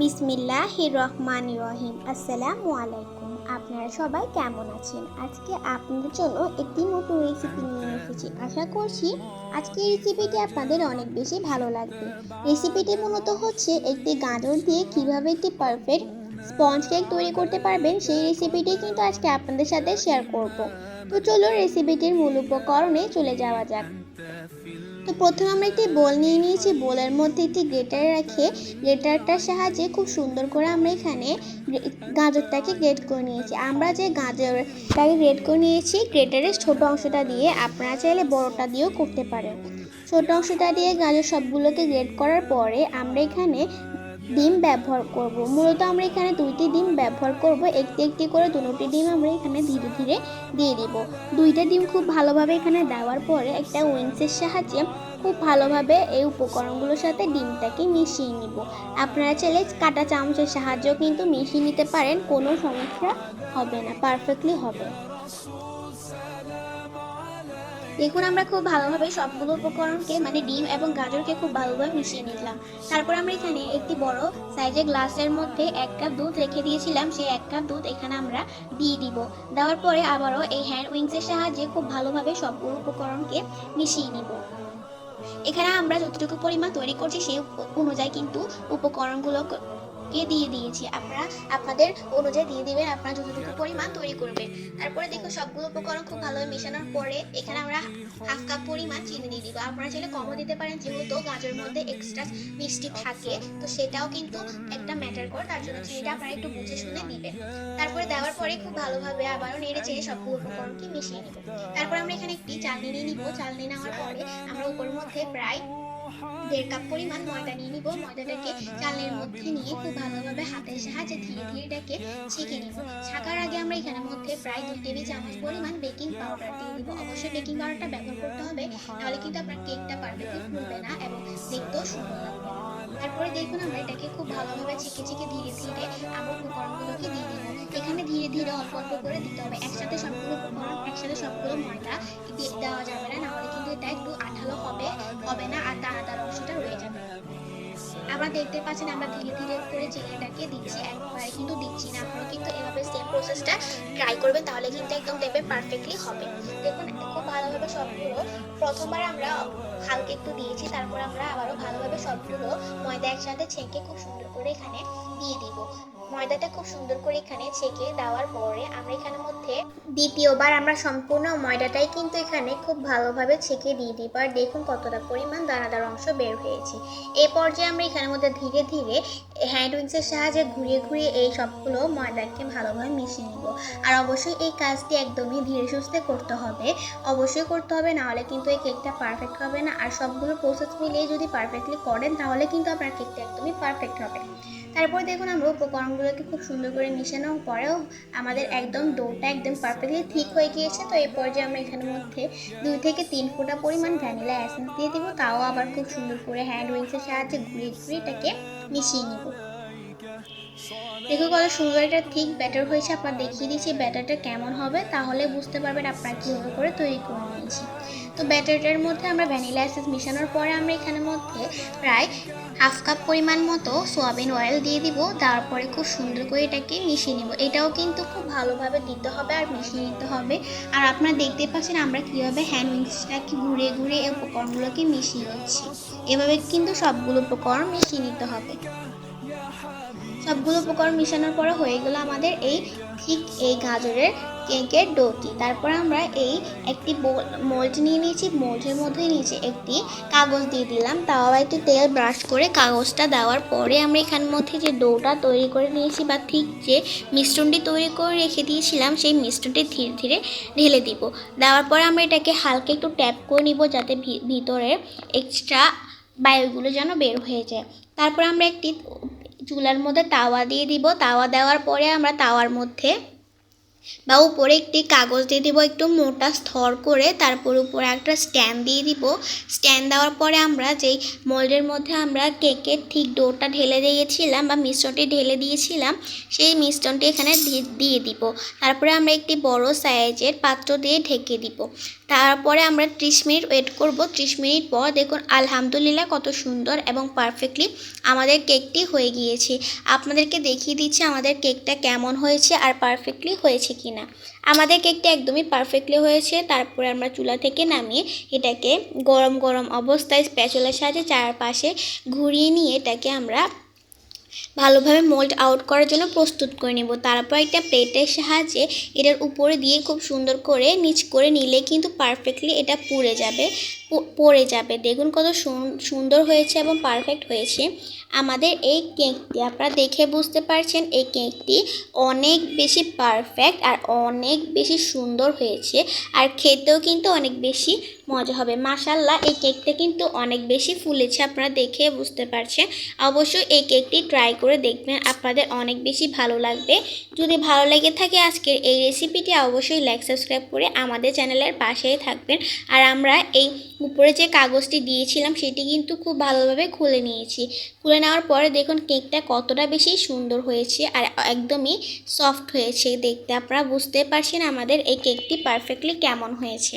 বিসমিল্লাহির রহমানির রহিম। আসসালামু আলাইকুম। আপনারা সবাই কেমন আছেন? আজকে আপনাদের জন্য একটি নতুন রেসিপি নিয়ে এসেছি। আশা করছি আজকে এই রেসিপিটি আপনাদের অনেক বেশি ভালো লাগবে। রেসিপিটি মূলত হচ্ছে একটি গাজর দিয়ে কিভাবে একটি পারফেক্ট স্পঞ্জ কেক তৈরি করতে পারবেন সেই রেসিপিটি কিন্তু আজকে আপনাদের সাথে শেয়ার করব। তো চলো রেসিপিটির মূল উপকরণে চলে যাওয়া যাক। তো প্রথমে আমরা একটি বোল নিয়ে নিয়েছি। বোলের মধ্যে একটি গ্রেটার রেখে গ্রেটারটার সাহায্যে খুব সুন্দর করে আমরা এখানে গাজরটাকে গ্রেট করে নিয়েছি। আমরা যে গাজরটাকে গ্রেট করে নিয়েছি গ্রেটারের ছোট অংশটা দিয়ে, আপনারা চাইলে বড়টা দিয়েও করতে পারেন। ছোট অংশটা দিয়ে গাজর সবগুলোকে গ্রেট করার পরে আমরা এখানে ডিম ব্যবহার করব। মূলত আমরা এখানে দুইটি ডিম ব্যবহার করব। একটি একটি করে দুটি ডিম আমরা এখানে ধীরে ধীরে দিয়ে দিব। দুইটা ডিম খুব ভালোভাবে এখানে দেওয়ার পরে একটা উইংসের সাহায্যে খুব ভালোভাবে এই উপকরণগুলোর সাথে ডিমটাকে মিশিয়ে নিব। আপনারা চাইলে কাঁটা চামচের সাহায্যেও কিন্তু মিশিয়ে নিতে পারেন, কোনো সমস্যা হবে না, পারফেক্টলি হবে। দেখুন আমরা খুব ভালোভাবে সবগুলো উপকরণকে মানে ডিম এবং গাজরকে খুব ভালোভাবে মিশিয়ে নিলাম। তারপর আমরা এখানে একটি বড় সাইজের গ্লাসের মধ্যে 1 কাপ দুধ রেখে দিয়েছিলাম, সেই 1 কাপ দুধ এখানে আমরা দিয়ে দিব। দেওয়ার পরে আবারও এই হ্যান্ড উইংসের সাহায্যে খুব ভালোভাবে সবগুলো উপকরণকে মিশিয়ে নিব। এখানে আমরা যতটুকু পরিমাণ তৈরি করছি সেই অনুযায়ী কিন্তু উপকরণগুলো দিয়ে দিয়েছি। আপনারা আপনাদের অনুযায়ী দিয়ে দিবেন, আপনারা যতটুকু পরিমাণ তৈরি করবেন। তারপরে দেখো সবগুলো উপকরণ খুব ভালোভাবে মেশানোর পরে এখানে আমরা হাফ কাপ পরিমাণ চিনি দিয়ে দিব। আপনারা চাইলে কমও দিতে পারেন, যেহেতু গাজরের মধ্যে এক্সট্রা মিষ্টি থাকে তো সেটাও কিন্তু একটা ম্যাটার করে, তার জন্য চিনিটা আপনারা একটু বুঝে শুনে দিবেন। তারপরে দেওয়ার পরে খুব ভালোভাবে আবারও নেড়ে চেড়ে সবগুলো উপকরণকে মিশিয়ে নিব। তারপর আমরা এখানে একটি চালনি নিয়ে নিব। চালনি নেওয়ার পরে আমরা উপরের মধ্যে প্রায় 1.5 কাপ পরিমাণ ময়দা নিয়ে নিব। ময়দাটাকে চালনির মধ্যে নিয়ে খুব ভালোভাবে হাতের সাহায্যে ধীরে ধীরে এটাকে ছেঁকে নিব। ছাকার আগে আমরা এখানের মধ্যে প্রায় 2 টেবিল চামচ পরিমাণ বেকিং পাউডার দিয়ে দিব। অবশ্যই বেকিং পাউডারটা ব্যবহার করতে হবে, নাহলে কিন্তু আপনার কেকটা পারফেক্টলি ফুলবে না এবং দেখতেও সুন্দর লাগবে। তারপরে দেখুন আমরা এটাকে খুব ভালোভাবে ছেঁকে ছেঁকে ধীরে ধীরে আমরা উপকরণগুলোকে দিয়ে দিব। এখানে ধীরে ধীরে অল্প অল্প করে দিতে হবে, একসাথে সবগুলো উপকরণ একসাথে সবগুলো ময়দা দেওয়া যাবে না, নাহলে কিন্তু এটা একটু আঠালো হবে না আর দানাদার অংশটা রয়ে যাবে। আমরা দেখতে পাচ্ছেন আমরা ধীরে ধীরে করে চিনিটাকে দিচ্ছি, একবারে কিন্তু দিচ্ছি না। আপনারা কিন্তু এভাবে সেম প্রসেসটা ট্রাই করবেন, তাহলে কিন্তু একদম দেখবেন পারফেক্টলি হবে। দেখুন খুব ভালোভাবে সবগুলো প্রথমবার আমরা হালকা একটু দিয়েছি, তারপর আমরা আবারও ভালোভাবে সবগুলো ময়দা একসাথে ছেঁকে খুব সুন্দর করে এখানে দিয়ে দিব। ময়দাটা খুব সুন্দর করে এখানে ছেঁকে দেওয়ার পরে আমরা এখানের মধ্যে দ্বিতীয়বার আমরা সম্পূর্ণ ময়দাটাই কিন্তু এখানে খুব ভালোভাবে ছেঁকে দিয়ে দিব। আর দেখুন কতটা পরিমাণ দানাদার অংশ বের হয়েছে। এই পর্যায়ে আমরা এখানের মধ্যে ধীরে ধীরে হ্যান্ড উইংসের সাহায্যে ঘুরিয়ে ঘুরিয়ে এই সবগুলো ময়দাকে ভালোভাবে মিশিয়ে নিব। আর অবশ্যই এই কাজটি একদমই ধীরে সুস্থে করতে হবে, অবশ্যই করতে হবে, নাহলে কিন্তু এই কেকটা পারফেক্ট হবে না। আর সবগুলো প্রসেস মিলিয়ে যদি পারফেক্টলি করেন তাহলে কিন্তু আপনার কেকটা একদমই পারফেক্ট হবে। তারপরে দেখুন আমরা উপকরণগুলোকে খুব সুন্দর করে মিশানোর পরেও আমাদের একদম ডোটা একদম পারফেক্টলি ঠিক হয়ে গিয়েছে। তো এই পর্যায়ে আমরা এখানের মধ্যে 2 থেকে 3 ফোঁটা পরিমাণ ভ্যানিলা এসেন্স দিয়ে দিব। তাও আবার খুব সুন্দর করে হ্যান্ড উইংসের সাহায্যে ঘুরিয়ে ঘুরিয়ে এটাকে মিশিয়ে নিব। দেখো কত সুন্দর একটা ঠিক ব্যাটার হয়েছে। আপনার দেখিয়ে দিচ্ছি ব্যাটারটা কেমন হবে, তাহলে বুঝতে পারবেন আপনারা কীভাবে করে তৈরি করে নিয়েছি। তো ব্যাটারটার মধ্যে আমরা ভ্যানিলা এসেন্স মিশানোর পরে আমরা এখানের মধ্যে প্রায় হাফ কাপ পরিমাণ মতো সোয়াবিন অয়েল দিয়ে দিব। তারপরে খুব সুন্দর করে এটাকে মিশিয়ে নিব। এটাও কিন্তু খুব ভালোভাবে দিতে হবে আর মিশিয়ে নিতে হবে। আর আপনারা দেখতে পাচ্ছেন আমরা কীভাবে হ্যান্ড উইংসটাকে ঘুরে ঘুরে এই উপকরণগুলোকে মিশিয়ে নিচ্ছি। এভাবে কিন্তু সবগুলো উপকরণ মিশিয়ে নিতে হবে। সবগুলো উপকরণ মিশানোর পরে হয়ে গেল আমাদের এই গাজরের কেকের ডোটি। তারপর আমরা একটি মোল্ড নিয়ে নিয়েছি। মোল্ডের মধ্যে নিচে একটি কাগজ দিয়ে দিলাম, তাও আবার একটু তেল ব্রাশ করে কাগজটা দেওয়ার পরে আমরা এখানের মধ্যে যে ডোটা তৈরি করে নিয়েছি বা ঠিক যে মিশ্রণটি তৈরি করে রেখে দিয়েছিলাম সেই মিশ্রণটি ধীরে ধীরে ঢেলে দিব। দেওয়ার পরে আমরা এটাকে হালকা একটু ট্যাপ করে নিব, যাতে ভিতরে এক্সট্রা বায়ুগুলো যেন বের হয়ে যায়। তারপর আমরা একটি চুলার মধ্যে তাওয়া দিয়ে দিব। তাওয়া দেওয়ার পরে আমরা তাওয়ার মধ্যে বা উপরে একটি কাগজ দিয়ে দিব একটু মোটা স্তর করে। তারপর উপরে একটা স্ট্যান্ড দিয়ে দিব। স্ট্যান্ড দেওয়ার পরে আমরা যেই মোল্ডের মধ্যে আমরা কেকের ঠিক ডোটা ঢেলে দিয়েছিলাম বা মিশ্রণটি ঢেলে দিয়েছিলাম সেই মিশ্রণটি এখানে দিয়ে দিব। তারপরে আমরা একটি বড় সাইজের পাত্র দিয়ে ঢেকে দিব। তারপরে আমরা 30 মিনিট ওয়েট করব। 30 মিনিট পর দেখুন আলহামদুলিল্লাহ কত সুন্দর এবং পারফেক্টলি আমাদের কেকটি হয়ে গিয়েছে। আপনাদেরকে দেখিয়ে দিচ্ছি আমাদের কেকটা কেমন হয়েছে আর পারফেক্টলি হয়েছে কিনা। আমাদের কেকটা একদমই পারফেক্টলি হয়েছে। তারপরে আমরা চুলা থেকে নামিয়ে এটাকে গরম গরম অবস্থায় স্প্যাচুলার সাহায্যে চারপাশে ঘুরিয়ে নিয়ে এটাকে আমরা ভালোভাবে মোল্ড আউট করার জন্য প্রস্তুত করে নেব। তারপর একটা প্লেটের সাহায্যে এটার উপরে দিয়ে খুব সুন্দর করে নিচ করে নিলে কিন্তু পারফেক্টলি এটা পড়ে যাবে। দেখুন কত সুন্দর হয়েছে এবং পারফেক্ট হয়েছে আমাদের এই কেকটি। আপনারা দেখে বুঝতে পারছেন এই কেকটি অনেক বেশি পারফেক্ট আর অনেক বেশি সুন্দর হয়েছে, আর খেতেও কিন্তু অনেক বেশি মজা হবে। মাশাআল্লাহ এই কেকটা কিন্তু অনেক বেশি ফুলেছে, আপনারা দেখে বুঝতে পারছেন। অবশ্যই এই কেকটি ট্রাই করে দেখবেন, আপনাদের অনেক বেশি ভালো লাগবে। যদি ভালো লেগে থাকে আজকের এই রেসিপিটি অবশ্যই লাইক সাবস্ক্রাইব করে আমাদের চ্যানেলের পাশেই থাকবেন। আর আমরা এই উপরে যে কাগজটি দিয়েছিলাম সেটি কিন্তু খুব ভালোভাবে খুলে নিয়েছি। খুলে নেওয়ার পরে দেখুন কেকটা কতটা বেশি সুন্দর হয়েছে আর একদমই সফট হয়েছে। দেখতে আপনারা বুঝতে পারছেন আমাদের এই কেকটি পারফেক্টলি কেমন হয়েছে।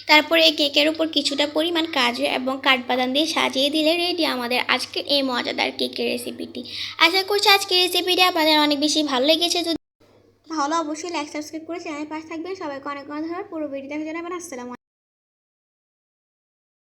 তারপরে এই কেকের উপর কিছুটা পরিমাণ কাজু এবং কাঠবাদাম দিয়ে সাজিয়ে দিলে রেডি আমাদের আজকের এই মজাদার কেকের রেসিপিটি। আশা করছি আজকের রেসিপিটি আপনাদের অনেক বেশি ভালো লেগেছে। যদি ভালো অবশ্যই লাইক সাবস্ক্রাইব করে চ্যানেলের পাশে থাকবেন। সবাইকে অনেক অনেক ধন্যবাদ। পুরো ভিডিও দেখার জন্য। আসসালামু আলাইকুম।